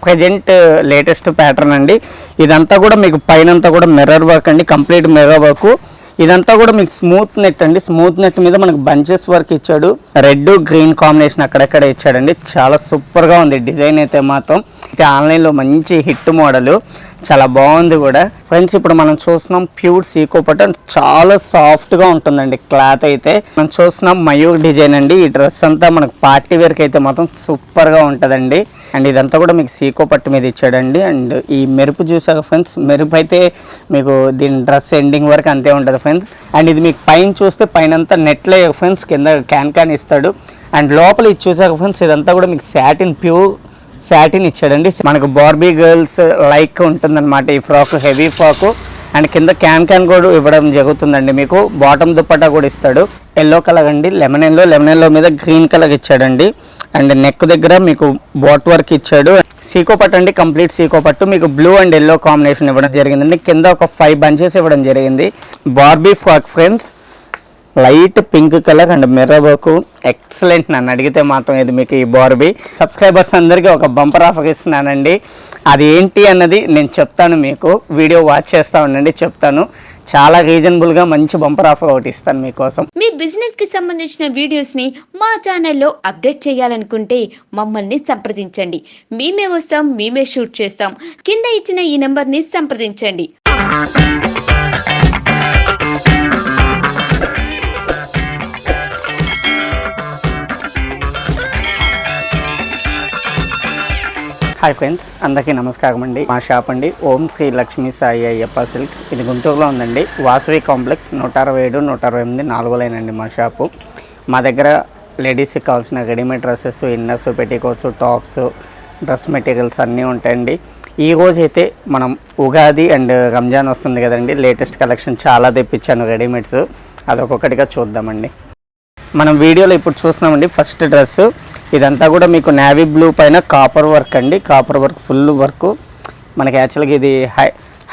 Present latest pattern అండి. ఇదంతా కూడా మీకు పైనంతా కూడా మిర్రర్ వర్క్ అండి, కంప్లీట్ మిర్రర్ వర్క్. ఇదంతా కూడా మీకు స్మూత్ నెట్ అండి. స్మూత్ నెట్ మీద మనకు బంచెస్ వర్క్ ఇచ్చాడు, రెడ్ గ్రీన్ కాంబినేషన్ అక్కడక్కడ ఇచ్చాడండి. చాలా సూపర్గా ఉంది డిజైన్ అయితే మాత్రం. అయితే ఆన్లైన్లో మంచి హిట్ మోడల్, చాలా బాగుంది కూడా ఫ్రెండ్స్. ఇప్పుడు మనం చూస్తున్నాం ప్యూర్ సీకో పట్టు, చాలా సాఫ్ట్గా ఉంటుందండి క్లాత్ అయితే. మనం చూస్తున్నాం మయూర్ డిజైన్ అండి. ఈ డ్రెస్ అంతా మనకు పార్టీ వేర్కి అయితే మాత్రం సూపర్గా ఉంటుందండి. అండ్ ఇదంతా కూడా మీకు సీకో పట్టు మీద ఇచ్చాడండి. అండ్ ఈ మెరుపు చూసాక ఫ్రెండ్స్, మెరుపు అయితే మీకు దీని డ్రెస్ ఎండింగ్ వరకు అంతే ఉంటుంది ఫ్రెండ్స్. అండ్ ఇది మీకు పైన చూస్తే పైన అంతా నెట్లే ఫ్రెండ్స్, కింద క్యాన్ ఇస్తాడు. అండ్ లోపల ఇది చూసాక ఫ్రెండ్స్, ఇదంతా కూడా మీకు సాటిన్, ప్యూర్ సాటిన్ ఇచ్చాడండి. మనకు బార్బీ గర్ల్స్ లైక్ ఉంటుందన్నమాట ఈ ఫ్రాక్, హెవీ ఫ్రాక్. అండ్ కింద క్యాన్ కూడా ఇవ్వడం జరుగుతుందండి. మీకు బాటమ్ దుప్పట్టా కూడా ఇస్తాడు. ఎల్లో కలర్ అండి, లెమన్ ఎల్లో మీద గ్రీన్ కలర్ ఇచ్చాడండి. అండ్ నెక్ దగ్గర మీకు బాట్ వర్క్ ఇచ్చాడు. సీకో పట్టు అండి, కంప్లీట్ సీకో పట్టు. మీకు బ్లూ అండ్ ఎల్లో కాంబినేషన్ ఇవ్వడం జరిగిందండి. కింద ఒక 5 బంచెస్ ఇవ్వడం జరిగింది. Barbie frock friends, light pink colour and mirror work, excellent. నన్ను అడిగితే మాత్రం ఇది మీకు ఈ బార్బీ. సబ్స్క్రైబర్స్ అందరికీ ఒక బంపర్ ఆఫర్ ఇస్తున్నానండి. అది ఏంటి అన్నది నేను చెప్తాను, మీకు వీడియో వాచ్ చేస్తూ ఉండండి, చెప్తాను. చాలా రీజనబుల్గా మంచి బంపర్ ఆఫర్ ఒకటి ఇస్తాను మీకోసం. మీ బిజినెస్కి సంబంధించిన వీడియోస్ని మా ఛానల్లో అప్డేట్ చేయాలనుకుంటే మమ్మల్ని సంప్రదించండి. మేమే వస్తాం, మేమే షూట్ చేస్తాం. కింద ఇచ్చిన ఈ నెంబర్ని సంప్రదించండి. హాయ్ ఫ్రెండ్స్, అందరికీ నమస్కారం అండి. మా షాప్ అండి ఓం శ్రీ లక్ష్మీ సాయి అయ్యప్ప సిల్క్స్. ఇది గుంటూరులో ఉందండి. వాసవి కాంప్లెక్స్ 167, 168 4వ లైన్ అండి మా షాపు. మా దగ్గర లేడీస్కి కావాల్సిన readymade dresses, inners, petticoats, tops, dress materials అన్నీ ఉంటాయండి. ఈ రోజు అయితే మనం ఉగాది అండ్ రంజాన్ వస్తుంది కదండి, లేటెస్ట్ కలెక్షన్ చాలా తెప్పించాను రెడీమేడ్స్. అదొకటిగా చూద్దామండి. మనం వీడియోలో ఇప్పుడు చూస్తున్నామండి ఫస్ట్ డ్రెస్. ఇదంతా కూడా మీకు నేవీ బ్లూ పైన కాపర్ వర్క్ అండి. Copper work full work. మనకి యాక్చువల్గా ఇది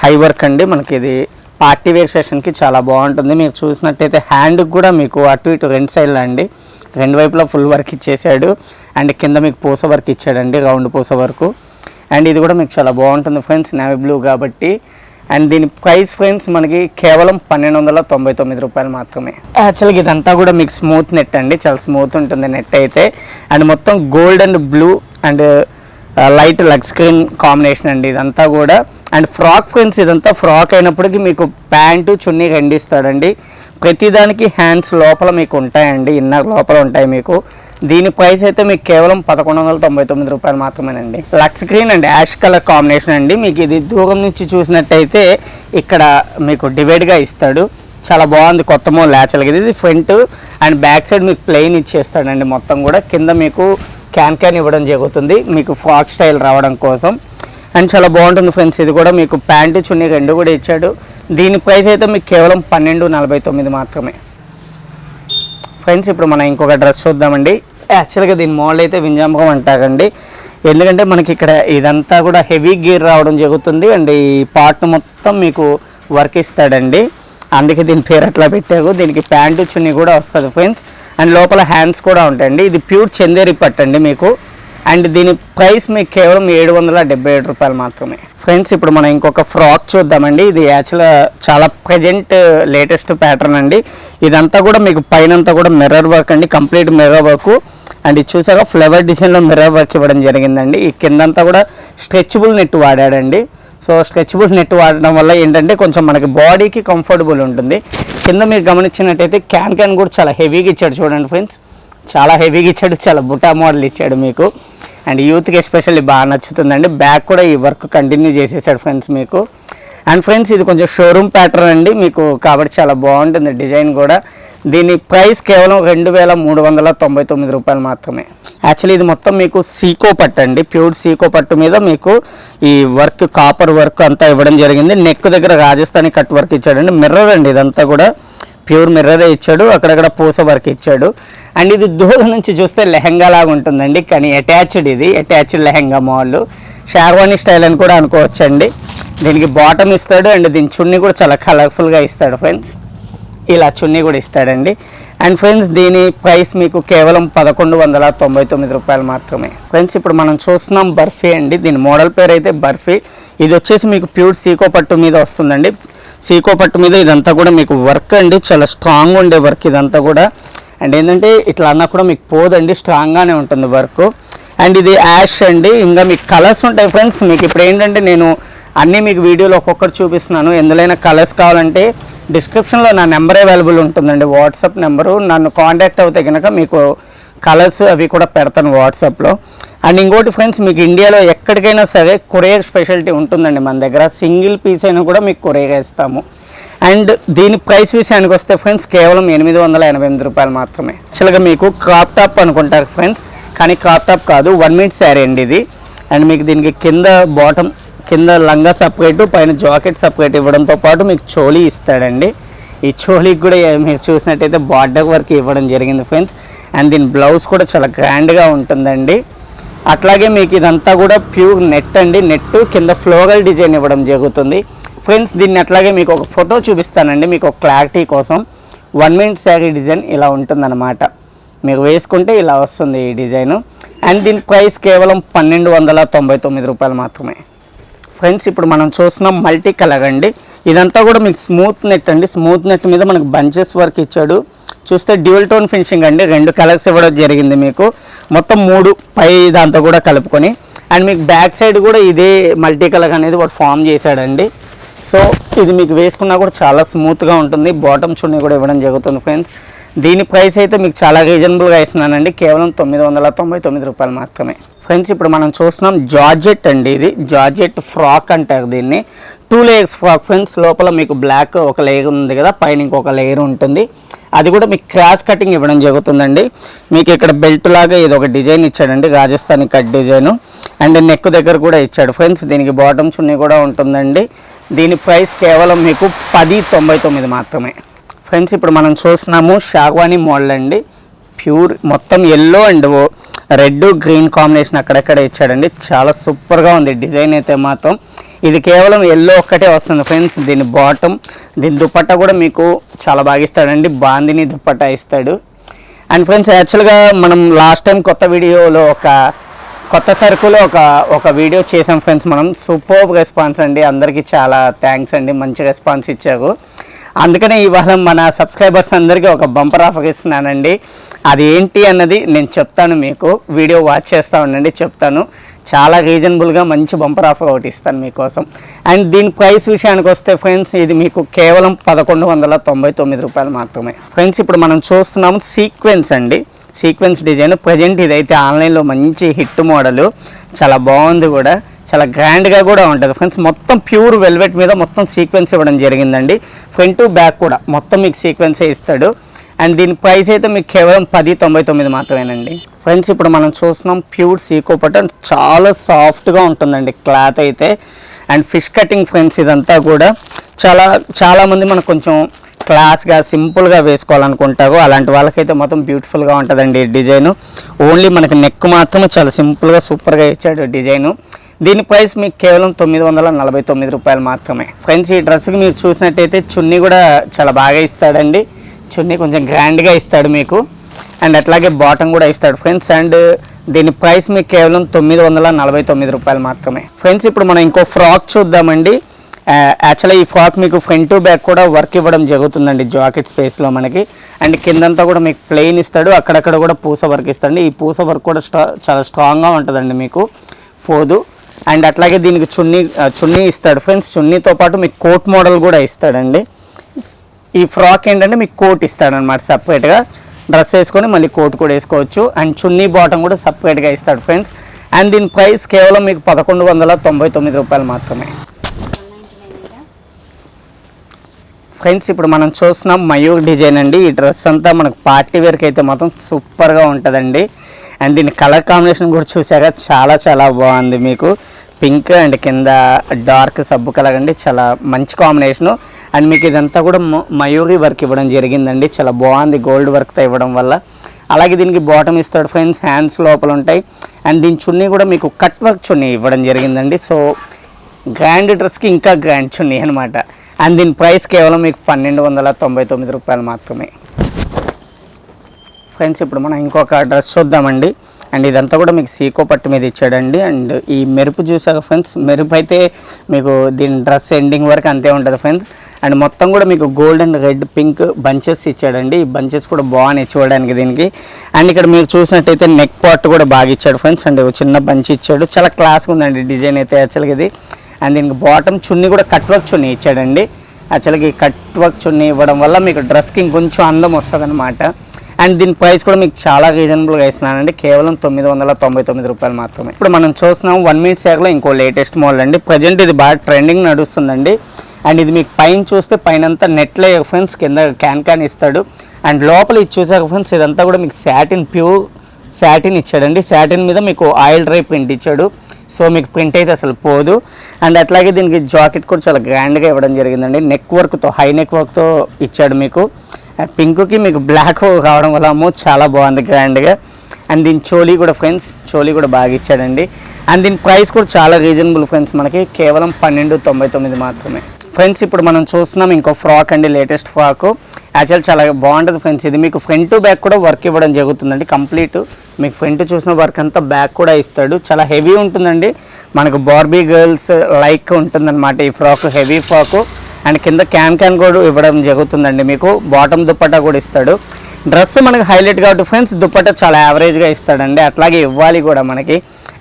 హై వర్క్ అండి. మనకి ఇది పార్టీ వేర్ సెషన్కి చాలా బాగుంటుంది. మీరు చూసినట్టయితే హ్యాండ్కి కూడా మీకు అటు ఇటు రెండు సైడ్లో అండి, రెండు వైపులా ఫుల్ వర్క్ ఇచ్చేసాడు. అండ్ కింద మీకు పూస వర్క్ ఇచ్చాడండి, రౌండ్ పూస వర్క్. అండ్ ఇది కూడా మీకు చాలా బాగుంటుంది ఫ్రెండ్స్, నేవీ బ్లూ కాబట్టి. అండ్ దీని ప్రైస్ ఫ్రెండ్స్ మనకి కేవలం 1299 రూపాయలు మాత్రమే. యాక్చువల్గా ఇదంతా కూడా మీకు స్మూత్ నెట్ అండి, చాలా స్మూత్ ఉంటుంది నెట్ అయితే. అండ్ మొత్తం gold and blue and light lux screen combination అండి ఇదంతా కూడా. అండ్ ఫ్రాక్ ఫ్రెండ్స్, ఇదంతా ఫ్రాక్ అయినప్పటికీ మీకు ప్యాంటు చున్నీ రెండు ఇస్తాడండి. ప్రతిదానికి హ్యాండ్స్ లోపల మీకు ఉంటాయండి, ఇన్నర్ లోపల ఉంటాయి మీకు. దీని ప్రైస్ అయితే మీకు కేవలం 1199 రూపాయలు మాత్రమేనండి. Lux screen and ash colour combination అండి. మీకు ఇది దూరం నుంచి చూసినట్టయితే ఇక్కడ మీకు డివైడ్గా ఇస్తాడు. చాలా బాగుంది, కొత్త మోడల్ యాక్చువల్గా. ఇది ఫ్రంట్ అండ్ బ్యాక్ సైడ్ మీకు ప్లెయిన్ ఇచ్చేస్తాడండి మొత్తం కూడా. కింద మీకు క్యాన్ ఇవ్వడం జరుగుతుంది మీకు ఫ్రాక్ స్టైల్ రావడం కోసం. అండ్ చాలా బాగుంటుంది ఫ్రెండ్స్. ఇది కూడా మీకు ప్యాంటు చున్నీ రెండు కూడా ఇచ్చాడు. దీని ప్రైస్ అయితే మీకు కేవలం 1249 మాత్రమే ఫ్రెండ్స్. ఇప్పుడు మనం ఇంకొక డ్రెస్ చూద్దామండి. యాక్చువల్గా దీని మోడల్ అయితే వింజాంబకం అంటారండి. ఎందుకంటే మనకి ఇక్కడ ఇదంతా కూడా హెవీ గేర్ రావడం జరుగుతుంది. అండ్ ఈ పార్ట్ మొత్తం మీకు వర్క్ ఇస్తాడండి, అందుకే దీని పేరు అట్లా పెట్టారు. దీనికి ప్యాంటు చున్నీ కూడా వస్తుంది ఫ్రెండ్స్. అండ్ లోపల హ్యాండ్స్ కూడా ఉంటాయండి. ఇది ప్యూర్ చందేరి పట్టు అండి మీకు. అండ్ దీని ప్రైస్ మీకు కేవలం 777 రూపాయలు మాత్రమే ఫ్రెండ్స్. ఇప్పుడు మనం ఇంకొక ఫ్రాక్ చూద్దామండి. ఇది యాక్చువల్గా చాలా ప్రజెంట్ లేటెస్ట్ ప్యాటర్న్ అండి. ఇదంతా కూడా మీకు పైనంతా కూడా మిర్రర్ వర్క్ అండి, కంప్లీట్ మిర్రర్ వర్క్. అండ్ ఇది చూసాక ఫ్లవర్ డిజైన్లో మిర్రర్ వర్క్ ఇవ్వడం జరిగిందండి. ఈ కిందంతా కూడా స్ట్రెచబుల్ నెట్ వాడాడండి. సో స్ట్రెచబుల్ నెట్ వాడడం వల్ల ఏంటంటే కొంచెం మనకి బాడీకి కంఫర్టబుల్ ఉంటుంది. కింద మీరు గమనించినట్టయితే క్యాన్ కూడా చాలా హెవీగా ఇచ్చాడు చూడండి ఫ్రెండ్స్, చాలా హెవీగా ఇచ్చాడు, చాలా బుటా మోడల్ ఇచ్చాడు మీకు. అండ్ యూత్కి ఎస్పెషల్లీ బాగా నచ్చుతుందండి. బ్యాక్ కూడా ఈ వర్క్ కంటిన్యూ చేసేసాడు ఫ్రెండ్స్ మీకు. అండ్ ఫ్రెండ్స్ ఇది కొంచెం షోరూమ్ ప్యాటర్న్ అండి మీకు, కాబట్టి చాలా బాగుంటుంది డిజైన్ కూడా. దీని ప్రైస్ కేవలం 2399 రూపాయలు మాత్రమే. యాక్చువల్లీ ఇది మొత్తం మీకు సీకో పట్టు అండి, ప్యూర్ సీకో పట్టు మీద మీకు ఈ వర్క్ కాపర్ వర్క్ అంతా ఇవ్వడం జరిగింది. నెక్ దగ్గర రాజస్థానీ కట్ వర్క్ ఇచ్చాడండి. మిర్రర్ అండి ఇదంతా కూడా, ప్యూర్ మిర్రరే ఇచ్చాడు, అక్కడక్కడ పూస వర్క్ ఇచ్చాడు. అండ్ ఇది దూరం నుంచి చూస్తే లెహంగా లాగా ఉంటుందండి, కానీ అటాచ్డ్, ఇది attached lehenga model, Sharvani style అని కూడా అనుకోవచ్చండి. దీనికి బాటమ్ ఇస్తాడు. అండ్ దీని చున్నీ కూడా చాలా కలర్ఫుల్గా ఇస్తాడు ఫ్రెండ్స్. ఇలా చున్నీ కూడా ఇస్తాడండి. అండ్ ఫ్రెండ్స్ దీని ప్రైస్ మీకు కేవలం 1199 రూపాయలు మాత్రమే. ఫ్రెండ్స్ ఇప్పుడు మనం చూస్తున్నాం బర్ఫీ అండి. దీని మోడల్ పేరు అయితే బర్ఫీ. ఇది వచ్చేసి మీకు ప్యూర్ సీకో పట్టు మీద వస్తుందండి. సీకో పట్టు మీద ఇదంతా కూడా మీకు వర్క్ అండి, చాలా స్ట్రాంగ్ ఉండే వర్క్ ఇదంతా కూడా. అండ్ ఏంటంటే ఇట్లా అన్నా కూడా మీకు పోదండి, స్ట్రాంగ్గానే ఉంటుంది వర్క్. అండ్ ఇది యాష్ అండి. ఇంకా మీకు కలర్స్ ఉంటాయి ఫ్రెండ్స్. మీకు ఇప్పుడు ఏంటంటే నేను అన్నీ మీకు వీడియోలో ఒక్కొక్కటి చూపిస్తున్నాను. ఎందులోనైనా కలర్స్ కావాలంటే డిస్క్రిప్షన్లో నా నెంబర్ అవైలబుల్ ఉంటుందండి, వాట్సాప్ నెంబరు. నన్ను కాంటాక్ట్ అవుతే కనుక మీకు కలర్స్ అవి కూడా పెడతాను వాట్సాప్లో. అండ్ ఇంకోటి ఫ్రెండ్స్, మీకు ఇండియాలో ఎక్కడికైనా సరే కొరియర్ స్పెషాలిటీ ఉంటుందండి మన దగ్గర. సింగిల్ పీస్ అయినా కూడా మీకు కొరియర్ ఇస్తాము. అండ్ దీని ప్రైస్ విషయానికి వస్తే ఫ్రెండ్స్ కేవలం 888 రూపాయలు మాత్రమే. యాక్చువల్గా మీకు క్రాప్ టాప్ అనుకుంటారు ఫ్రెండ్స్, కానీ క్రాప్ టాప్ కాదు, 1 మీటర్ శారీ అండి ఇది. అండ్ మీకు దీనికి కింద బాటమ్, కింద లంగా సపరేటు, పైన జాకెట్ సపరేట్ ఇవ్వడంతో పాటు మీకు చోలీ ఇస్తాడండి. ఈ చోలీకి కూడా మీరు చూసినట్టయితే బార్డర్ వర్క్ ఇవ్వడం జరిగింది ఫ్రెండ్స్. అండ్ దీని బ్లౌజ్ కూడా చాలా గ్రాండ్గా ఉంటుందండి. అట్లాగే మీకు ఇదంతా కూడా ప్యూర్ నెట్ అండి. నెట్ కింద ఫ్లోరల్ డిజైన్ ఇవ్వడం జరుగుతుంది ఫ్రెండ్స్. దీన్ని అట్లాగే మీకు ఒక ఫోటో చూపిస్తానండి మీకు ఒక క్లారిటీ కోసం. 1 మీటర్ శారీ డిజైన్ ఇలా ఉంటుందన్నమాట. మీరు వేసుకుంటే ఇలా వస్తుంది ఈ డిజైను. అండ్ దీని ప్రైస్ కేవలం 1299 రూపాయలు మాత్రమే. ఫ్రెండ్స్ ఇప్పుడు మనం చూస్తున్నాం మల్టీ కలర్ అండి. ఇదంతా కూడా మీకు స్మూత్ నెట్ అండి. స్మూత్ నెట్ మీద మనకు బంచెస్ వర్క్ ఇచ్చాడు. చూస్తే డ్యూల్ టోన్ ఫినిషింగ్ అండి. 2 కలర్స్ ఇవ్వడం జరిగింది మీకు, మొత్తం 3 పై దాంతో కూడా కలుపుకొని. అండ్ మీకు బ్యాక్ సైడ్ కూడా ఇదే మల్టీ కలర్ అనేది ఒకటి ఫామ్ చేశాడండి. సో ఇది మీకు వేసుకున్నా కూడా చాలా స్మూత్గా ఉంటుంది. బాటమ్ చున్నీ కూడా ఇవ్వడం జరుగుతుంది ఫ్రెండ్స్. దీని ప్రైస్ అయితే మీకు చాలా రీజనబుల్గా ఇస్తున్నానండి, కేవలం 999 రూపాయలు మాత్రమే. ఫ్రెండ్స్ ఇప్పుడు మనం చూస్తున్నాం జార్జెట్ అండి. ఇది జార్జెట్ ఫ్రాక్ అంటారు దీన్ని. 2 లేయర్స్ ఫ్రాక్ ఫ్రెండ్స్. లోపల మీకు బ్లాక్ ఒక లేయర్ ఉంది కదా, పైన ఇంకొక లేయర్ ఉంటుంది. అది కూడా మీకు క్రాస్ కటింగ్ ఇవ్వడం జరుగుతుందండి. మీకు ఇక్కడ బెల్ట్ లాగా ఇది ఒక డిజైన్ ఇచ్చాడండి, Rajasthani cut design. And neck దగ్గర కూడా ఇచ్చాడు ఫ్రెండ్స్. దీనికి బాటమ్ చున్నీ కూడా ఉంటుందండి. దీని ప్రైస్ కేవలం మీకు 1099 మాత్రమే. ఫ్రెండ్స్ ఇప్పుడు మనం చూస్తున్నాము షాగ్వానీ మోడల్ అండి. ప్యూర్ మొత్తం yellow and red green combination అక్కడక్కడ ఇచ్చాడండి. చాలా సూపర్గా ఉంది డిజైన్ అయితే మాత్రం. ఇది కేవలం ఎల్లో ఒక్కటే వస్తుంది ఫ్రెండ్స్. దీని బాటమ్, దీని దుపట్టా కూడా మీకు చాలా బాగా ఇస్తాడండి. బాందిని దుపట్టా ఇస్తాడు. అండ్ ఫ్రెండ్స్ యాక్చువల్గా మనం లాస్ట్ టైం కొత్త వీడియోలో కొత్త సరుకులో ఒక వీడియో చేసాం ఫ్రెండ్స్ మనం. సూపర్ రెస్పాన్స్ అండి. అందరికీ చాలా థ్యాంక్స్ అండి, మంచి రెస్పాన్స్ ఇచ్చారు. అందుకనే ఇవాళ మన సబ్స్క్రైబర్స్ అందరికీ ఒక బంపర్ ఆఫర్ ఇస్తున్నానండి. అది ఏంటి అన్నది నేను చెప్తాను, మీకు వీడియో వాచ్ చేస్తూ ఉండండి, చెప్తాను. చాలా రీజనబుల్గా మంచి బంపర్ ఆఫర్ ఒకటి ఇస్తాను మీకోసం. అండ్ దీని ప్రైస్ విషయానికి వస్తే ఫ్రెండ్స్ ఇది మీకు కేవలం 1199 రూపాయలు మాత్రమే. ఫ్రెండ్స్ ఇప్పుడు మనం చూస్తున్నాము సీక్వెన్స్ అండి. Sequence design. ప్రజెంట్ ఇదైతే ఆన్లైన్లో మంచి హిట్ మోడలు, చాలా బాగుంది కూడా, చాలా గ్రాండ్గా కూడా ఉంటుంది ఫ్రెండ్స్. మొత్తం ప్యూర్ వెల్వెట్ మీద మొత్తం సీక్వెన్స్ ఇవ్వడం జరిగిందండి. ఫ్రంట్ టు బ్యాక్ కూడా మొత్తం మీకు సీక్వెన్సే ఇస్తాడు. అండ్ దీని ప్రైస్ అయితే మీకు కేవలం 1099 మాత్రమేనండి. ఫ్రెండ్స్ ఇప్పుడు మనం చూస్తున్నాం ప్యూర్ సీకో పట్టు. చాలా సాఫ్ట్గా ఉంటుందండి క్లాత్ అయితే. And fish cutting friends. ఇదంతా కూడా చాలామంది మనకు కొంచెం క్లాస్గా సింపుల్గా వేసుకోవాలనుకుంటారు. అలాంటి వాళ్ళకైతే మొత్తం బ్యూటిఫుల్గా ఉంటుందండి ఈ డిజైను. ఓన్లీ మనకి నెక్ మాత్రమే చాలా సింపుల్గా సూపర్గా ఇచ్చాడు డిజైను. దీని ప్రైస్ మీకు కేవలం 949 రూపాయలు మాత్రమే. ఫ్రెండ్స్ ఈ డ్రెస్కి మీరు చూసినట్టయితే చున్నీ కూడా చాలా బాగా ఇస్తాడండి. చున్నీ కొంచెం గ్రాండ్గా ఇస్తాడు మీకు. అండ్ అట్లాగే బాటమ్ కూడా ఇస్తాడు ఫ్రెండ్స్. అండ్ దీని ప్రైస్ మీకు కేవలం 949 రూపాయలు మాత్రమే. ఫ్రెండ్స్ ఇప్పుడు మనం ఇంకో ఫ్రాక్ చూద్దామండి. యాక్చువల్లీ ఈ ఫ్రాక్ మీకు ఫ్రంట్ టు బ్యాక్ కూడా వర్క్ ఇవ్వడం జరుగుతుందండి జాకెట్ స్పేస్లో మనకి. అండ్ కిందంతా కూడా మీకు ప్లెయిన్ ఇస్తాడు, అక్కడక్కడ కూడా పూస వర్క్ ఇస్తాడు. ఈ పూస వర్క్ కూడా చాలా స్ట్రాంగ్గా ఉంటుందండి, మీకు పోదు. అండ్ అట్లాగే దీనికి చున్నీ ఇస్తాడు ఫ్రెండ్స్. చున్నీతో పాటు మీకు కోట్ మోడల్ కూడా ఇస్తాడండి. ఈ ఫ్రాక్ ఏంటంటే మీకు కోట్ ఇస్తాడనమాట సపరేట్గా. డ్రెస్ వేసుకొని మళ్ళీ కోట్ కూడా వేసుకోవచ్చు. అండ్ చున్నీ బాటమ్ కూడా సపరేట్గా ఇస్తాడు ఫ్రెండ్స్. అండ్ దీని ప్రైస్ కేవలం మీకు 1199 రూపాయలు మాత్రమే. ఫ్రెండ్స్ ఇప్పుడు మనం చూస్తున్నాం మయూర్ డిజైన్ అండి. ఈ డ్రెస్ అంతా మనకు పార్టీ వేర్కి అయితే మాత్రం సూపర్గా ఉంటుందండి. అండ్ దీని కలర్ కాంబినేషన్ కూడా చూసాక చాలా బాగుంది. మీకు పింక్ అండ్ కింద డార్క్ సబ్బు కలర్ అండి, చాలా మంచి కాంబినేషను. అండ్ మీకు ఇదంతా కూడా మయూరి వర్క్ ఇవ్వడం జరిగిందండి, చాలా బాగుంది గోల్డ్ వర్క్తో ఇవ్వడం వల్ల. అలాగే దీనికి బాటమ్ ఇస్తాడు ఫ్రెండ్స్, హ్యాండ్స్ లోపల ఉంటాయి. అండ్ దీని చున్నీ కూడా మీకు కట్ వర్క్ చున్నీ ఇవ్వడం జరిగిందండి. సో గ్రాండ్ డ్రెస్కి ఇంకా గ్రాండ్ చున్నీ అనమాట. అండ్ దీని ప్రైస్ కేవలం మీకు 1299 రూపాయలు మాత్రమే. ఫ్రెండ్స్ ఇప్పుడు మనం ఇంకొక డ్రెస్ చూద్దామండి. అండ్ ఇదంతా కూడా మీకు సీకో పట్టు మీద ఇచ్చాడండి. అండ్ ఈ మెరుపు చూసాక ఫ్రెండ్స్, మెరుపు అయితే మీకు దీని డ్రెస్ ఎండింగ్ వరకు అంతే ఉంటుంది ఫ్రెండ్స్. అండ్ మొత్తం కూడా మీకు gold and red pink bunches ఇచ్చాడండి. ఈ బంచెస్ కూడా బాగున్నాయి చూడడానికి దీనికి. అండ్ ఇక్కడ మీరు చూసినట్టయితే నెక్ పార్ట్ కూడా బాగా ఇచ్చాడు ఫ్రెండ్స్. అండ్ చిన్న బంచ్ ఇచ్చాడు, చాలా క్లాస్గా ఉందండి డిజైన్ అయితే యాక్చువల్గా ఇది. అండ్ దీనికి బాటమ్ చున్నీ కూడా కట్ వర్క్ చున్నీ ఇచ్చాడండి. యాక్చువల్గా ఈ కట్ వర్క్ చున్నీ ఇవ్వడం వల్ల మీకు డ్రెస్కి ఇంకొంచెం అందం వస్తుంది అనమాట. అండ్ దీని ప్రైస్ కూడా మీకు చాలా రీజనబుల్గా ఇస్తున్నానండి, కేవలం 999 రూపాయలు మాత్రమే. ఇప్పుడు మనం చూస్తున్నాం 1 minute శారీలో ఇంకో లేటెస్ట్ మోడల్ అండి. ప్రజెంట్ ఇది బాగా ట్రెండింగ్ నడుస్తుందండి. అండ్ ఇది మీకు పైన చూస్తే పైన అంతా నెట్లే ఫ్రెండ్స్, కింద క్యాన్ ఇస్తాడు. అండ్ లోపల ఇది చూసాక ఫ్రెండ్స్, ఇదంతా కూడా మీకు సాటిన్, ప్యూర్ సాటిన్ ఇచ్చాడండి. సాటిన్ మీద మీకు ఆయిల్ డ్రై ప్రింట్ ఇచ్చాడు. సో మీకు ప్రింట్ అయితే అసలు పోదు. అండ్ అట్లాగే దీనికి జాకెట్ కూడా చాలా గ్రాండ్గా ఇవ్వడం జరిగిందండి. నెక్ వర్క్తో, హై నెక్ వర్క్తో ఇచ్చాడు మీకు. పింక్కి మీకు బ్లాక్ రావడం వల్ల అమ్మో చాలా బాగుంది గ్రాండ్గా. అండ్ దీని చోలీ కూడా ఫ్రెండ్స్, చోలీ కూడా బాగా ఇచ్చాడండి. అండ్ దీని ప్రైస్ కూడా చాలా రీజనబుల్ ఫ్రెండ్స్, మనకి కేవలం 1299 మాత్రమే. ఫ్రెండ్స్ ఇప్పుడు మనం చూస్తున్నాం ఇంకో ఫ్రాక్ అండి, లేటెస్ట్ ఫ్రాక్. యాక్చువల్ చాలా బాగుంటుంది ఫ్రెండ్స్. ఇది మీకు ఫ్రంట్ టు బ్యాక్ కూడా వర్క్ ఇవ్వడం జరుగుతుందండి. కంప్లీట్ మీకు ఫ్రంట్ చూసిన వర్క్ అంతా బ్యాక్ కూడా ఇస్తాడు. చాలా హెవీ ఉంటుందండి, మనకు బార్బీ గర్ల్స్ లైక్ ఉంటుందన్నమాట ఈ ఫ్రాక్, హెవీ ఫ్రాక్. అండ్ కింద క్యాన్ కూడా ఇవ్వడం జరుగుతుందండి. మీకు బాటమ్ దుప్పట్టా కూడా ఇస్తాడు. డ్రెస్ మనకు హైలైట్ కాబట్టి ఫ్రెండ్స్, దుప్పట్టా చాలా యావరేజ్గా ఇస్తాడండి, అట్లాగే ఇవ్వాలి కూడా మనకి.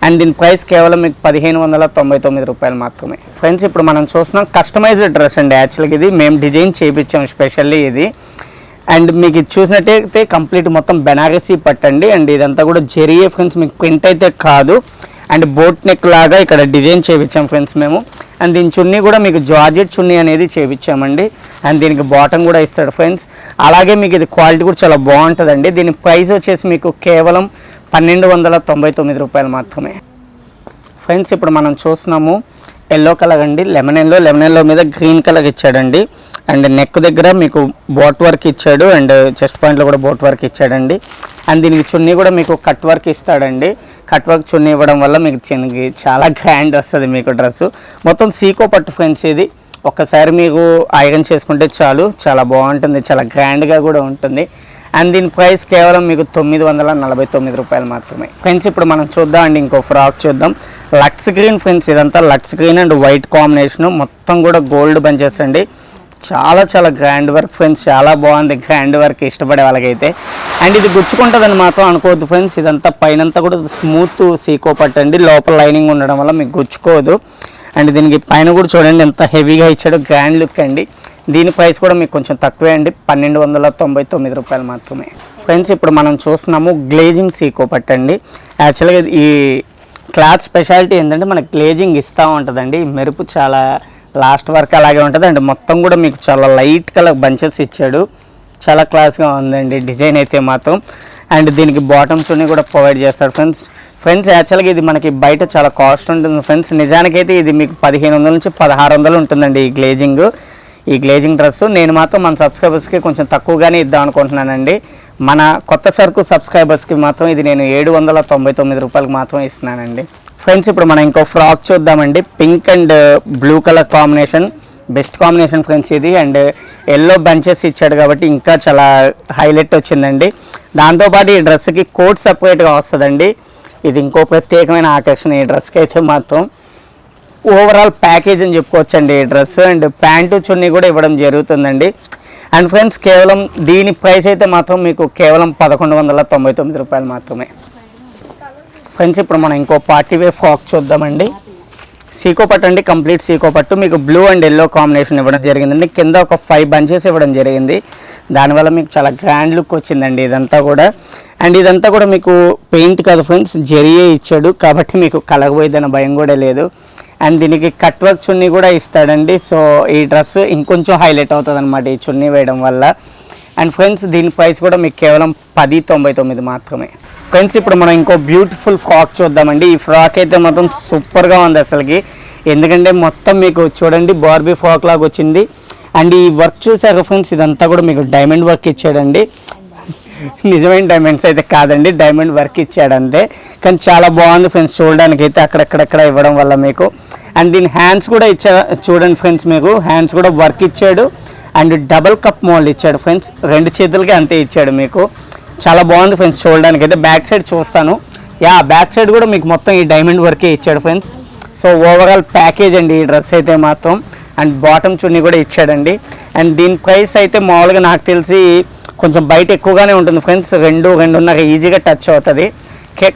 అండ్ దీని ప్రైస్ కేవలం మీకు 1599 రూపాయలు మాత్రమే. ఫ్రెండ్స్ ఇప్పుడు మనం చూస్తున్నాం కస్టమైజ్డ్ డ్రెస్ అండి. యాక్చువల్గా ఇది మేము డిజైన్ చేయించాం స్పెషల్లీ ఇది. అండ్ మీకు ఇది చూసినట్టయితే కంప్లీట్ మొత్తం బెనారసీ పట్టండి. అండ్ ఇదంతా కూడా జెరీయే ఫ్రెండ్స్, మీకు ప్రింట్ అయితే కాదు. అండ్ బోట్ నెక్ లాగా ఇక్కడ డిజైన్ చేయించాం ఫ్రెండ్స్ మేము. అండ్ దీని చున్నీ కూడా మీకు జార్జెట్ చున్నీ అనేది చేయించామండి. అండ్ దీనికి బాటమ్ కూడా ఇస్తాడు ఫ్రెండ్స్. అలాగే మీకు ఇది క్వాలిటీ కూడా చాలా బాగుంటుందండి. దీని ప్రైస్ వచ్చేసి మీకు కేవలం 1299 రూపాయలు మాత్రమే. ఫ్రెండ్స్ ఇప్పుడు మనం చూస్తున్నాము ఎల్లో కలర్ అండి, లెమన్ ఎల్లో మీద గ్రీన్ కలర్ ఇచ్చాడండి. అండ్ నెక్ దగ్గర మీకు బోట్ వర్క్ ఇచ్చాడు. అండ్ చెస్ట్ పాయింట్లో కూడా బోట్ వర్క్ ఇచ్చాడండి. అండ్ దీనికి చున్నీ కూడా మీకు కట్ వర్క్ ఇస్తాడండి. కట్ వర్క్ చున్నీ ఇవ్వడం వల్ల మీకు చిన్నకి చాలా గ్రాండ్ వస్తుంది మీకు డ్రెస్సు. మొత్తం సీకో పట్టు ఫ్రెండ్స్ ఇది. ఒక్కసారి మీకు ఐరన్ చేసుకుంటే చాలు, చాలా బాగుంటుంది, చాలా గ్రాండ్గా కూడా ఉంటుంది. అండ్ దీని ప్రైస్ కేవలం మీకు 949 రూపాయలు మాత్రమే. ఫ్రెండ్స్ ఇప్పుడు మనం చూద్దాం అండి ఇంకో ఫ్రాక్ చూద్దాం. లక్స్ గ్రీన్ ఫ్రెండ్స్, ఇదంతా lux green and white combination, మొత్తం కూడా గోల్డ్ బంచెస్ అండి. చాలా గ్రాండ్ వర్క్ ఫ్రెండ్స్, చాలా బాగుంది గ్రాండ్ వర్క్ ఇష్టపడే వాళ్ళకైతే. అండ్ ఇది గుచ్చుకుంటుందని మాత్రం అనుకోవద్దు ఫ్రెండ్స్, ఇదంతా పైనంతా కూడా స్మూత్ సీకో పట్టండి, లోపల లైనింగ్ ఉండడం వల్ల మీకు గుచ్చుకోదు. అండ్ దీనికి పైన కూడా చూడండి ఎంత హెవీగా ఇచ్చాడు, గ్రాండ్ లుక్ అండి. దీని ప్రైస్ కూడా మీకు కొంచెం తక్కువే అండి, 1299 రూపాయలు మాత్రమే. ఫ్రెండ్స్ ఇప్పుడు మనం చూస్తున్నాము గ్లేజింగ్ సీకో పట్టండి. యాక్చువల్గా ఈ క్లాత్ స్పెషాలిటీ ఏంటంటే మనకి గ్లేజింగ్ ఇస్తూ ఉంటుందండి. మెరుపు చాలా లాస్ట్ వరకు అలాగే ఉంటుంది. అండ్ మొత్తం కూడా మీకు చాలా లైట్ కలర్ బంచెస్ ఇచ్చాడు, చాలా క్లాస్గా ఉందండి డిజైన్ అయితే మాత్రం. అండ్ దీనికి బాటమ్ చున్నీ కూడా ప్రొవైడ్ చేస్తాడు ఫ్రెండ్స్. యాక్చువల్గా ఇది మనకి బయట చాలా కాస్ట్ ఉంటుంది ఫ్రెండ్స్, నిజానికైతే ఇది మీకు 1500 నుంచి 1600 ఉంటుందండి ఈ గ్లేజింగ్ డ్రెస్. నేను మాత్రం మన సబ్స్క్రైబర్స్కి కొంచెం తక్కువగానే ఇద్దాం అనుకుంటున్నానండి. మన కొత్త సరుకు సబ్స్క్రైబర్స్కి మాత్రం ఇది నేను 799 రూపాయలకు మాత్రం ఇస్తున్నానండి. ఫ్రెండ్స్ ఇప్పుడు మనం ఇంకో ఫ్రాక్ చూద్దామండి. Pink and blue colour combination, best combination friends ఇది. అండ్ ఎల్లో బంచెస్ ఇచ్చాడు కాబట్టి ఇంకా చాలా హైలైట్ వచ్చిందండి. దాంతోపాటు ఈ డ్రెస్కి కోట్ సపరేట్గా వస్తుందండి. ఇది ఇంకో ప్రత్యేకమైన ఆకర్షణ ఈ డ్రెస్కి అయితే మాత్రం. ఓవరాల్ ప్యాకేజ్ అని చెప్పుకోవచ్చండి ఈ డ్రెస్. అండ్ ప్యాంటు చున్నీ కూడా ఇవ్వడం జరుగుతుందండి. అండ్ ఫ్రెండ్స్ కేవలం దీని ప్రైస్ అయితే మాత్రం మీకు కేవలం 1199 రూపాయలు మాత్రమే. ఫ్రెండ్స్ ఇప్పుడు మనం ఇంకో పార్టీ వేర్ ఫ్రాక్ చూద్దామండి. సీకో పట్టు అండి, కంప్లీట్ సీకో పట్టు. మీకు బ్లూ అండ్ ఎల్లో కాంబినేషన్ ఇవ్వడం జరిగిందండి. కింద ఒక 5 బంచెస్ ఇవ్వడం జరిగింది, దానివల్ల మీకు చాలా గ్రాండ్ లుక్ వచ్చిందండి ఇదంతా కూడా. అండ్ ఇదంతా కూడా మీకు పెయింట్ కాదు ఫ్రెండ్స్, జెరీయే ఇచ్చాడు కాబట్టి మీకు కలర్ పోయిద్దన్న భయం కూడా లేదు. అండ్ దీనికి కట్ వర్క్ చున్నీ కూడా ఇస్తాడండి. సో ఈ డ్రెస్ ఇంకొంచెం హైలైట్ అవుతుంది అనమాట ఈ చున్నీ వేయడం వల్ల. అండ్ ఫ్రెండ్స్ దీని ప్రైస్ కూడా మీకు కేవలం 1099 మాత్రమే. ఫ్రెండ్స్ ఇప్పుడు మనం ఇంకో బ్యూటిఫుల్ ఫ్రాక్ చూద్దామండి. ఈ ఫ్రాక్ అయితే మొత్తం సూపర్గా ఉంది అసలుకి, ఎందుకంటే మొత్తం మీకు చూడండి బార్బీ ఫ్రాక్ లాగా వచ్చింది. అండ్ ఈ వర్క్ చూసాక ఫ్రెండ్స్ ఇదంతా కూడా మీకు డైమండ్ వర్క్ ఇచ్చాడండి. నిజమైన డైమండ్స్ అయితే కాదండి, డైమండ్ వర్క్ ఇచ్చాడు అంతే, కానీ చాలా బాగుంది ఫ్రెండ్స్ చూడడానికి అయితే అక్కడెక్కడెక్కడ ఇవ్వడం వల్ల మీకు. అండ్ దీని హ్యాండ్స్ కూడా చూడండి ఫ్రెండ్స్, మీకు హ్యాండ్స్ కూడా వర్క్ ఇచ్చాడు అండ్ డబల్ కప్ మోల్డ్ ఇచ్చాడు ఫ్రెండ్స్. 2 చేతులకి అంతే ఇచ్చాడు మీకు. చాలా బాగుంది ఫ్రెండ్స్ చూడడానికి అయితే. బ్యాక్ సైడ్ చూస్తాను, బ్యాక్ సైడ్ కూడా మీకు మొత్తం ఈ డైమండ్ వర్కే ఇచ్చాడు ఫ్రెండ్స్. సో ఓవరాల్ ప్యాకేజ్ అండి ఈ డ్రెస్ అయితే మాత్రం. అండ్ బాటమ్ చున్నీ కూడా ఇచ్చాడండి. అండ్ దీని ప్రైస్ అయితే మామూలుగా నాకు తెలిసి కొంచెం బయట ఎక్కువగానే ఉంటుంది ఫ్రెండ్స్, 2.5 ఈజీగా టచ్ అవుతుంది.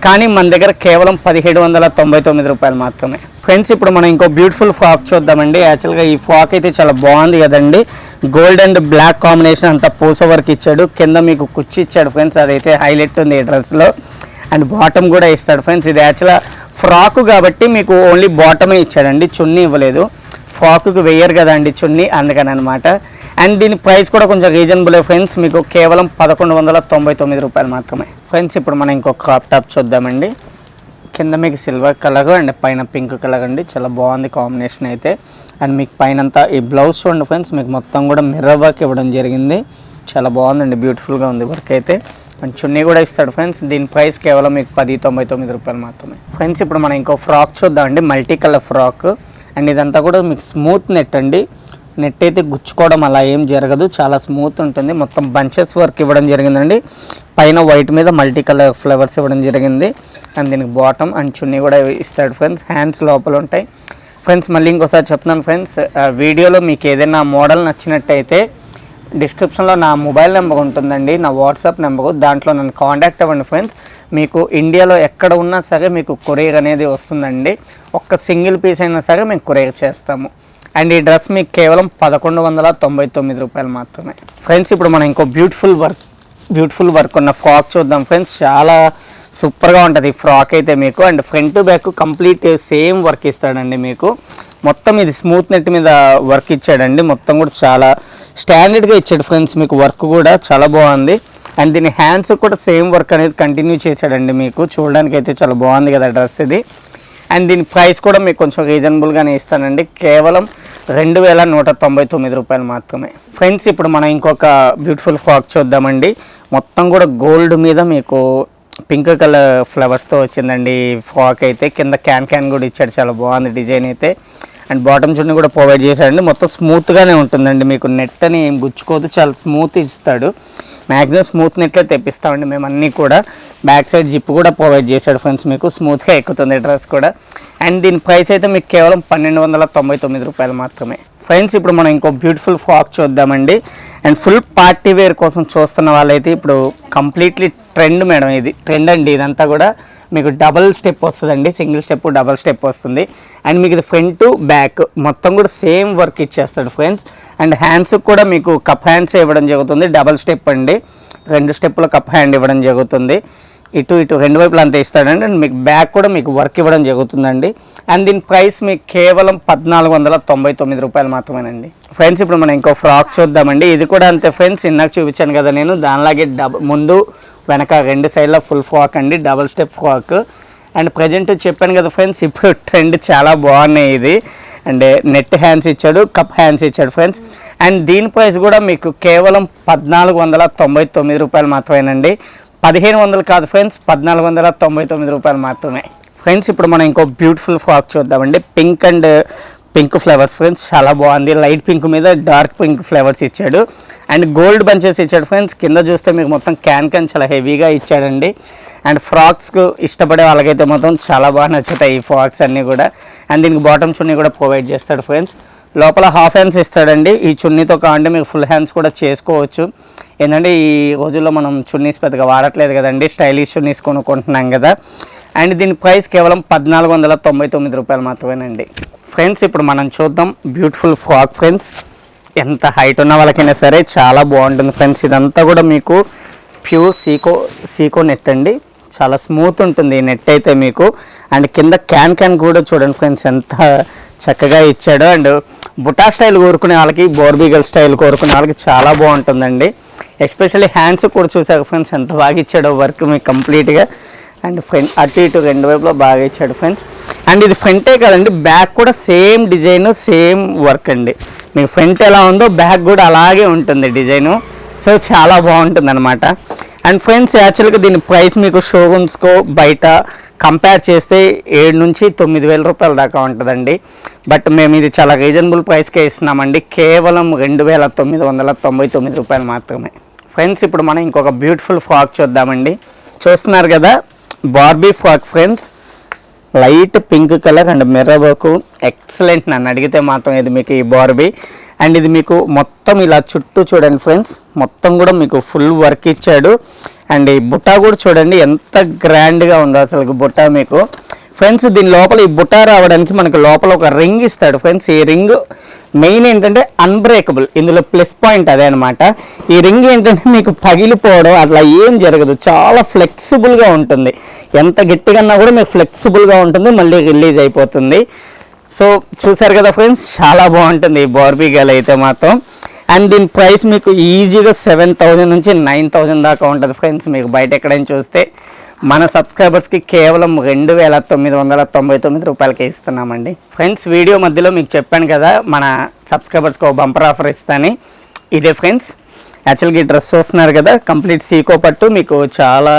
కానీ మన దగ్గర కేవలం 1799 రూపాయలు మాత్రమే ఫ్రెండ్స్. ఇప్పుడు మనం ఇంకో బ్యూటిఫుల్ ఫ్రాక్ చూద్దామండి. యాక్చువల్గా ఈ ఫ్రాక్ అయితే చాలా బాగుంది కదండి. గోల్డ్ అండ్ బ్లాక్ కాంబినేషన్ అంతా పూస వర్క్ ఇచ్చాడు. కింద మీకు కుచ్చి ఇచ్చాడు ఫ్రెండ్స్, అదైతే హైలైట్ ఉంది ఈ డ్రెస్లో. అండ్ బాటమ్ కూడా ఇస్తాడు ఫ్రెండ్స్. ఇది యాక్చువల్గా ఫ్రాక్ కాబట్టి మీకు ఓన్లీ బాటమే ఇచ్చాడండి, చున్నీ ఇవ్వలేదు. ఫ్రాక్కి వేయరు కదండి చున్నీ, అందుకని అనమాట. అండ్ దీని ప్రైస్ కూడా కొంచెం రీజనబుల్ ఫ్రెండ్స్, మీకు కేవలం 1199 రూపాయలు మాత్రమే ఫ్రెండ్స్. ఇప్పుడు మనం ఇంకొక క్రాప్ టాప్ చూద్దామండి. కింద మీకు సిల్వర్ కలర్ అండ్ పైన పింక్ కలర్ అండి, చాలా బాగుంది కాంబినేషన్ అయితే. అండ్ మీకు పైన అంతా ఈ బ్లౌజ్ చూడండి ఫ్రెండ్స్, మీకు మొత్తం కూడా మిర్రర్ వర్క్ ఇవ్వడం జరిగింది. చాలా బాగుందండి, బ్యూటిఫుల్గా ఉంది వర్క్ అయితే. అండ్ చున్నీ కూడా ఇస్తాడు ఫ్రెండ్స్. దీని ప్రైస్ కేవలం మీకు 1099 రూపాయలు మాత్రమే ఫ్రెండ్స్. ఇప్పుడు మనం ఇంకో ఫ్రాక్ చూద్దామండి, మల్టీ కలర్ ఫ్రాక్. అండ్ ఇదంతా కూడా మీకు స్మూత్ నెట్ అండి. నెట్ అయితే గుచ్చుకోవడం అలా ఏం జరగదు, చాలా స్మూత్ ఉంటుంది. మొత్తం బంచెస్ వర్క్ ఇవ్వడం జరిగిందండి. పైన వైట్ మీద మల్టీ కలర్ ఫ్లవర్స్ ఇవ్వడం జరిగింది. అండ్ దీనికి బాటమ్ అండ్ చున్నీ కూడా ఇస్తాడు ఫ్రెండ్స్. హ్యాండ్స్ లోపల ఉంటాయి ఫ్రెండ్స్. మళ్ళీ ఇంకోసారి చెప్తున్నాను ఫ్రెండ్స్, వీడియోలో మీకు ఏదైనా మోడల్ నచ్చినట్టయితే డిస్క్రిప్షన్లో నా మొబైల్ నెంబర్ ఉంటుందండి, నా వాట్సాప్ నెంబరు. దాంట్లో నన్ను కాంటాక్ట్ అవ్వండి ఫ్రెండ్స్. మీకు ఇండియాలో ఎక్కడ ఉన్నా సరే మీకు కొరియర్ అనేది వస్తుందండి. ఒక్క సింగిల్ పీస్ అయినా సరే మేము కొరియర్ చేస్తాము. అండ్ ఈ డ్రెస్ మీకు కేవలం 1199 రూపాయలు మాత్రమే ఫ్రెండ్స్. ఇప్పుడు మనం ఇంకో బ్యూటిఫుల్ వర్క్ ఉన్న ఫ్రాక్ చూద్దాం ఫ్రెండ్స్. చాలా సూపర్గా ఉంటుంది ఈ ఫ్రాక్ అయితే మీకు. And front back complete same work ఇస్తాడండి మీకు. మొత్తం ఇది స్మూత్ నెట్ మీద వర్క్ ఇచ్చాడండి. మొత్తం కూడా చాలా స్టాండర్డ్గా ఇచ్చాడు ఫ్రెండ్స్. మీకు వర్క్ కూడా చాలా బాగుంది. అండ్ దీని హ్యాండ్స్ కూడా సేమ్ వర్క్ అనేది కంటిన్యూ చేశాడండి మీకు. చూడడానికి అయితే చాలా బాగుంది కదా డ్రెస్ ఇది. అండ్ దీని ప్రైస్ కూడా మీకు కొంచెం రీజనబుల్గానే ఇస్తానండి, కేవలం 2199 రూపాయలు మాత్రమే ఫ్రెండ్స్. ఇప్పుడు మనం ఇంకొక బ్యూటిఫుల్ ఫ్రాక్ చూద్దామండి. మొత్తం కూడా గోల్డ్ మీద మీకు పింక్ కలర్ ఫ్లవర్స్తో వచ్చిందండి ఫ్రాక్ అయితే. కింద క్యాన్ కూడా ఇచ్చాడు, చాలా బాగుంది డిజైన్ అయితే. అండ్ బాటమ్ చున్నీ కూడా ప్రొవైడ్ చేశాడండి. మొత్తం స్మూత్గానే ఉంటుందండి, మీకు నెట్ అని ఏం గుచ్చుకోదు, చాలా స్మూత్ ఇస్తాడు. మ్యాక్సిమం స్మూత్ నెట్లే తెప్పిస్తామండి మేము అన్నీ కూడా. బ్యాక్ సైడ్ జిప్ కూడా ప్రొవైడ్ చేశాడు ఫ్రెండ్స్, మీకు స్మూత్గా ఎక్కుతుంది డ్రెస్ కూడా. అండ్ దీని ప్రైస్ అయితే మీకు కేవలం 1299 రూపాయలు మాత్రమే ఫ్రెండ్స్. ఇప్పుడు మనం ఇంకో బ్యూటిఫుల్ ఫ్రాక్ చూద్దామండి. అండ్ ఫుల్ పార్టీ వేర్ కోసం చూస్తున్న వాళ్ళైతే ఇప్పుడు కంప్లీట్లీ ట్రెండ్ మేడం, ఇది ట్రెండ్ అండి. ఇదంతా కూడా మీకు డబల్ స్టెప్ వస్తుందండి, సింగిల్ స్టెప్ డబల్ స్టెప్ వస్తుంది. అండ్ మీకు ఇది ఫ్రంట్ బ్యాక్ మొత్తం కూడా సేమ్ వర్క్ ఇచ్చేస్తాడు ఫ్రెండ్స్. అండ్ హ్యాండ్స్ కూడా మీకు కప్ హ్యాండ్స్ ఇవ్వడం జరుగుతుంది, డబల్ స్టెప్ అండి. 2 స్టెప్పుల కప్ హ్యాండ్ ఇవ్వడం జరుగుతుంది. ఇటు 2 వైపులు అంతా ఇస్తాడండి. అండ్ మీకు బ్యాక్ కూడా మీకు వర్క్ ఇవ్వడం జరుగుతుందండి. అండ్ దీని ప్రైస్ మీకు కేవలం 1499 రూపాయలు మాత్రమేనండి ఫ్రెండ్స్. ఇప్పుడు మనం ఇంకో ఫ్రాక్ చూద్దామండి. ఇది కూడా అంతే ఫ్రెండ్స్, ఇందాక చూపించాను కదా నేను, దానిలాగే ముందు వెనక 2 సైడ్ల ఫుల్ ఫ్రాక్ అండి, double step frock. And present చెప్పాను కదా ఫ్రెండ్స్, ఇప్పుడు ట్రెండ్ చాలా బాగున్నాయి ఇది. అండ్ నెట్ హ్యాండ్స్ ఇచ్చాడు, కప్ హ్యాండ్స్ ఇచ్చాడు ఫ్రెండ్స్. అండ్ దీని ప్రైస్ కూడా మీకు కేవలం 1499 రూపాయలు మాత్రమేనండి. 1500 కాదు ఫ్రెండ్స్, 1499 రూపాయలు మాత్రమే ఫ్రెండ్స్. ఇప్పుడు మనం ఇంకో బ్యూటిఫుల్ ఫ్రాక్ చూద్దామండి. పింక్ ఫ్లేవర్స్ ఫ్రెండ్స్, చాలా బాగుంది. లైట్ పింక్ మీద డార్క్ పింక్ ఫ్లేవర్స్ ఇచ్చాడు. అండ్ గోల్డ్ బంచెస్ ఇచ్చాడు ఫ్రెండ్స్. కింద చూస్తే మీకు మొత్తం క్యాన్ చాలా హెవీగా ఇచ్చాడండి. అండ్ ఫ్రాక్స్కు ఇష్టపడే వాళ్ళకైతే మొత్తం చాలా బాగా నచ్చుతాయి ఈ ఫ్రాక్స్ అన్నీ కూడా. అండ్ దీనికి బాటమ్ చున్నీ కూడా ప్రొవైడ్ చేస్తాడు ఫ్రెండ్స్. లోపల హాఫ్ హ్యాండ్స్ ఇస్తాడండి. ఈ చున్నీతో కావాలంటే మీకు ఫుల్ హ్యాండ్స్ కూడా చేసుకోవచ్చు. ఏంటంటే ఈ రోజుల్లో మనం చున్నీస్ పెద్దగా వాడట్లేదు కదండి, స్టైలిష్ చున్నీస్ కొనుక్కుంటున్నాం కదా. అండ్ దీని ప్రైస్ కేవలం 1499 రూపాయలు మాత్రమేనండి ఫ్రెండ్స్. ఇప్పుడు మనం చూద్దాం బ్యూటిఫుల్ ఫ్రాక్ ఫ్రెండ్స్. ఎంత హైట్ ఉన్న వాళ్ళకైనా సరే చాలా బాగుంటుంది ఫ్రెండ్స్. ఇదంతా కూడా మీకు ప్యూర్ సీకో నెట్ అండి, చాలా స్మూత్ ఉంటుంది ఈ నెట్ అయితే మీకు. అండ్ కింద క్యాన్ కూడా చూడండి ఫ్రెండ్స్, ఎంత చక్కగా ఇచ్చాడు. అండ్ బుటా స్టైల్ కోరుకునే వాళ్ళకి, బోర్బీగల్ స్టైల్ కోరుకునే వాళ్ళకి చాలా బాగుంటుందండి. ఎస్పెషల్లీ హ్యాండ్స్ కూడా చూసారు ఫ్రెండ్స్, ఎంత బాగా ఇచ్చాడో వర్క్ మీకు కంప్లీట్గా. అండ్ ఫ్రంట్ అటు ఇటు 2 వైపులో బాగా ఇచ్చాడు ఫ్రెండ్స్. అండ్ ఇది ఫ్రంటే కదండి, బ్యాక్ కూడా సేమ్ డిజైన్, సేమ్ వర్క్ అండి. మీకు ఫ్రంట్ ఎలా ఉందో బ్యాక్ కూడా అలాగే ఉంటుంది డిజైను. సో చాలా బాగుంటుంది అనమాట. అండ్ ఫ్రెండ్స్ యాక్చువల్గా దీని ప్రైస్ మీకు షోరూమ్స్కో బయట కంపేర్ చేస్తే 7,000 నుంచి 9,000 రూపాయల దాకా ఉంటుందండి. బట్ మేము ఇది చాలా రీజనబుల్ ప్రైస్కే ఇస్తున్నామండి. కేవలం 2,999 రూపాయలు మాత్రమే. ఫ్రెండ్స్ ఇప్పుడు మనం ఇంకొక బ్యూటిఫుల్ ఫ్రాక్ చూద్దామండి. చూస్తున్నారు కదా, Barbie frock friends. Light pink colour and mirror work excellent. నన్ను అడిగితే మాత్రం ఇది మీకు ఈ బార్బీ. అండ్ ఇది మీకు మొత్తం ఇలా చుట్టూ చూడండి ఫ్రెండ్స్, మొత్తం కూడా మీకు ఫుల్ వర్క్ ఇచ్చాడు. అండ్ ఈ బుట్ట కూడా చూడండి ఎంత గ్రాండ్గా ఉందో అసలు బుట్ట మీకు. ఫ్రెండ్స్ దీని లోపల ఈ బుట్ట రావడానికి మనకు లోపల ఒక రింగ్ ఇస్తాడు ఫ్రెండ్స్. ఈ రింగ్ మెయిన్ ఏంటంటే అన్బ్రేకబుల్, ఇందులో ప్లస్ పాయింట్ అదే అనమాట. ఈ రింగ్ ఏంటంటే మీకు పగిలిపోవడం అట్లా ఏం జరగదు, చాలా ఫ్లెక్సిబుల్గా ఉంటుంది. ఎంత గట్టిగా కూడా మీకు ఫ్లెక్సిబుల్గా ఉంటుంది, మళ్ళీ రిలీజ్ అయిపోతుంది. సో చూసారు కదా ఫ్రెండ్స్, చాలా బాగుంటుంది ఈ బార్బీ గర్ల్ అయితే మాత్రం. అండ్ దీని ప్రైస్ మీకు ఈజీగా 7,000 నుంచి 9,000 దాకా ఉంటుంది ఫ్రెండ్స్. మీకు బయట ఎక్కడైనా చూస్తే మన సబ్స్క్రైబర్స్కి కేవలం 2,999 రూపాయలకే ఇస్తున్నామండి. ఫ్రెండ్స్ వీడియో మధ్యలో మీకు చెప్పాను కదా మన సబ్స్క్రైబర్స్కి ఒక బంపర్ ఆఫర్ ఇస్తాను. ఇదే ఫ్రెండ్స్, యాక్చువల్గా ఈ డ్రెస్ చూస్తున్నారు కదా, కంప్లీట్ సీకో పట్టు, మీకు చాలా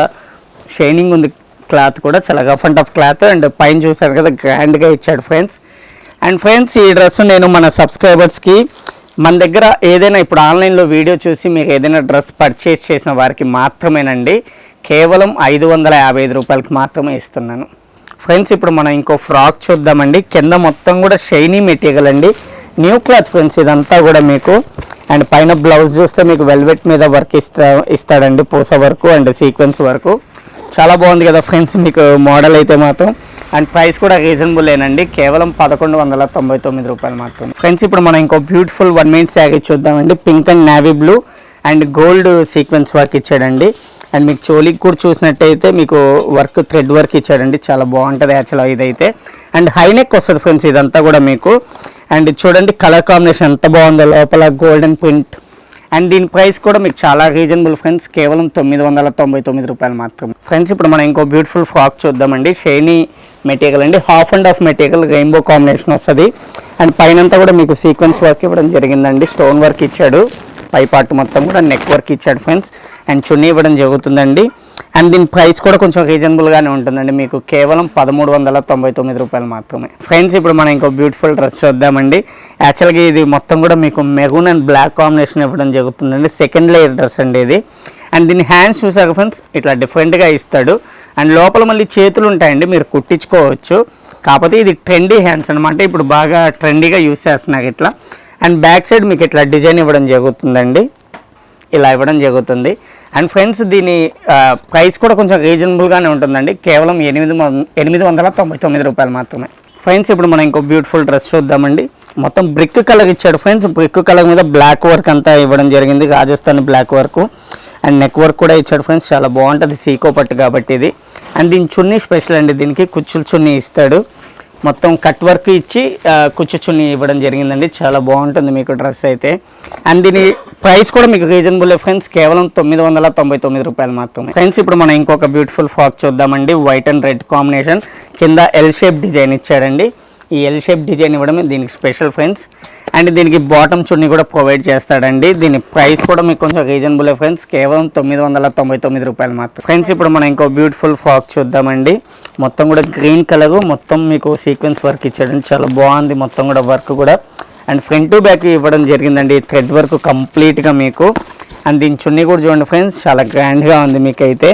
షైనింగ్ ఉంది. క్లాత్ కూడా చాలా rough and tough cloth. And పైన చూసారు కదా గ్రాండ్గా ఇచ్చాడు ఫ్రెండ్స్. అండ్ ఫ్రెండ్స్ ఈ డ్రెస్ నేను మన సబ్స్క్రైబర్స్కి మన దగ్గర ఏదైనా ఇప్పుడు ఆన్లైన్లో వీడియో చూసి మీకు ఏదైనా డ్రెస్ పర్చేస్ చేసిన వారికి మాత్రమేనండి, కేవలం 555 రూపాయలకి మాత్రమే ఇస్తున్నాను. ఫ్రెండ్స్ ఇప్పుడు మనం ఇంకో ఫ్రాక్ చూద్దామండి. కింద మొత్తం కూడా షైనీ మెటీరియల్ అండి, న్యూ క్లాత్ ఫ్రెండ్స్ ఇదంతా కూడా మీకు. అండ్ పైన బ్లౌజ్ చూస్తే మీకు వెల్వెట్ మీద వర్క్ ఇస్తాడండి, పూస వర్క్ అండ్ సీక్వెన్స్ వర్క్. చాలా బాగుంది కదా ఫ్రెండ్స్ మీకు మోడల్ అయితే మాత్రం. అండ్ ప్రైస్ కూడా రీజనబుల్లేనండి, కేవలం 1,199 రూపాయలు మాత్రం. ఫ్రెండ్స్ ఇప్పుడు మనం ఇంకో బ్యూటిఫుల్ 1 మీటర్ శారీ చూద్దామండి. Pink and navy blue and gold sequence work ఇచ్చాడండి. అండ్ మీకు చోలీకి కూడా చూసినట్టయితే మీకు వర్క్ థ్రెడ్ వర్క్ ఇచ్చాడండి, చాలా బాగుంటుంది యాక్చువల్గా ఇదైతే. అండ్ హై నెక్ వస్తుంది ఫ్రెండ్స్ ఇదంతా కూడా మీకు. అండ్ చూడండి కలర్ కాంబినేషన్ ఎంత బాగుందో, లోపల గోల్డెన్ ప్రింట్. అండ్ దీని ప్రైస్ కూడా మీకు చాలా రీజనబుల్ ఫ్రెండ్స్, కేవలం 999 రూపాయలు మాత్రమే. ఫ్రెండ్స్ ఇప్పుడు మనం ఇంకో బ్యూటిఫుల్ ఫ్రాక్ చూద్దామండి. షైనీ మెటీరియల్ అండి, half and half material, rainbow combination వస్తుంది. అండ్ పైనంతా కూడా మీకు సీక్వెన్స్ వర్క్ ఇవ్వడం జరిగిందండి, స్టోన్ వర్క్ ఇచ్చాడు. పై పార్ట్ మొత్తం కూడా నెక్ వర్క్ ఇచ్చాడు ఫ్రెండ్స్. అండ్ చున్నీ ఇవ్వడం జరుగుతుందండి. అండ్ దీని ప్రైస్ కూడా కొంచెం రీజనబుల్గానే ఉంటుందండి, మీకు కేవలం 1,399 రూపాయలు మాత్రమే. ఫ్రెండ్స్ ఇప్పుడు మనం ఇంకో బ్యూటిఫుల్ డ్రెస్ చూద్దామండి. యాక్చువల్గా ఇది మొత్తం కూడా మీకు మెరూన్ అండ్ బ్లాక్ కాంబినేషన్ ఇవ్వడం జరుగుతుందండి, సెకండ్ లేయర్ డ్రెస్ అండి ఇది. అండ్ దీని హ్యాండ్స్ చూసాక ఫ్రెండ్స్ ఇట్లా డిఫరెంట్గా ఇస్తాడు. అండ్ లోపల మళ్ళీ చేతులు ఉంటాయండి, మీరు కుట్టించుకోవచ్చు. కాకపోతే ఇది ట్రెండీ హ్యాండ్స్ అనమాట, ఇప్పుడు బాగా ట్రెండీగా యూస్ చేస్తున్నారు ఇట్లా. అండ్ బ్యాక్ సైడ్ మీకు ఇట్లా డిజైన్ ఇవ్వడం జరుగుతుందండి, ఇలా ఇవ్వడం జరుగుతుంది. అండ్ ఫ్రెండ్స్ దీని ప్రైస్ కూడా కొంచెం రీజనబుల్గానే ఉంటుందండి, కేవలం 899 రూపాయలు మాత్రమే. ఫ్రెండ్స్ ఇప్పుడు మనం ఇంకో బ్యూటిఫుల్ డ్రెస్ చూద్దామండి. మొత్తం బ్రిక్ కలర్ ఇచ్చాడు ఫ్రెండ్స్, బ్రిక్ కలర్ మీద బ్లాక్ వర్క్ అంతా ఇవ్వడం జరిగింది, Rajasthan black work. And neck work కూడా ఇచ్చాడు ఫ్రెండ్స్, చాలా బాగుంటుంది సీకో పట్టు కాబట్టి ఇది. అండ్ దీని చున్నీ స్పెషల్ అండి, దీనికి కుచ్చుల చున్నీ ఇస్తాడు, మొత్తం కట్ వర్క్ ఇచ్చి కుచ్చు చున్నీ ఇవ్వడం జరిగిందండి, చాలా బాగుంటుంది మీకు డ్రెస్ అయితే. అండ్ దీని ప్రైస్ కూడా మీకు రీజనబుల్ ఫ్రెండ్స్, కేవలం 999 రూపాయలు మాత్రమే. ఫ్రెండ్స్ ఇప్పుడు మనం ఇంకొక బ్యూటిఫుల్ ఫ్రాక్ చూద్దామండి. వైట్ అండ్ రెడ్ కాంబినేషన్, కింద ఎల్ షేప్ డిజైన్ ఇచ్చాడండి. ఈ ఎల్ షేప్ డిజైన్ ఇవ్వడమే దీనికి స్పెషల్ ఫ్రెండ్స్. అండ్ దీనికి బాటమ్ చున్నీ కూడా ప్రొవైడ్ చేస్తాడండి. దీని ప్రైస్ కూడా మీకు కొంచెం రీజనబుల్ ఫ్రెండ్స్, కేవలం 999 రూపాయలు మాత్రం. ఫ్రెండ్స్ ఇప్పుడు మనం ఇంకో బ్యూటిఫుల్ ఫ్రాక్ చూద్దామండి. మొత్తం కూడా గ్రీన్ కలర్, మొత్తం మీకు సీక్వెన్స్ వర్క్ ఇచ్చాడండి, చాలా బాగుంది మొత్తం కూడా వర్క్ కూడా. అండ్ ఫ్రంట్ టు బ్యాక్ ఇవ్వడం జరిగిందండి, థ్రెడ్ వర్క్ కంప్లీట్గా మీకు. అండ్ దీని చున్నీ కూడా చూడండి ఫ్రెండ్స్, చాలా గ్రాండ్గా ఉంది మీకైతే,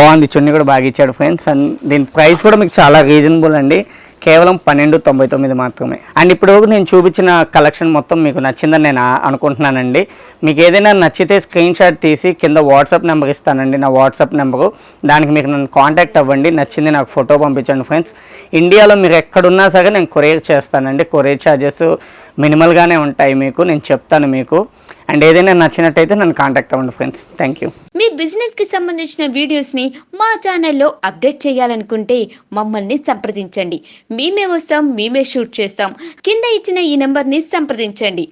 బాగుంది చున్నీ కూడా బాగా ఇచ్చాడు ఫ్రెండ్స్. అండ్ దీని ప్రైస్ కూడా మీకు చాలా రీజనబుల్ అండి, కేవలం 1299 మాత్రమే. అండ్ ఇప్పుడు నేను చూపించిన కలెక్షన్ మొత్తం మీకు నచ్చిందని నేను అనుకుంటున్నానండి. మీకు ఏదైనా నచ్చితే స్క్రీన్ షాట్ తీసి కింద వాట్సాప్ నెంబర్ ఇస్తానండి, నా వాట్సాప్ నెంబరు, దానికి మీకు నన్ను కాంటాక్ట్ అవ్వండి. నచ్చింది నాకు ఫోటో పంపించండి ఫ్రెండ్స్. ఇండియాలో మీరు ఎక్కడున్నా సరే నేను కొరియర్ చేస్తానండి, కొరియర్ ఛార్జెస్ మినిమల్గానే ఉంటాయి మీకు, నేను చెప్తాను మీకు. అండ్ ఏదైనా నచ్చినట్టయితే నన్ను కాంటాక్ట్ అవ్వండి ఫ్రెండ్స్. Thank you. మీ బిజినెస్కి సంబంధించిన వీడియోస్ని మా ఛానల్లో అప్డేట్ చేయాలనుకుంటే మమ్మల్ని సంప్రదించండి. మేమే వస్తాం, మేమే షూట్ చేస్తాం. కింద ఇచ్చిన ఈ నెంబర్ని సంప్రదించండి.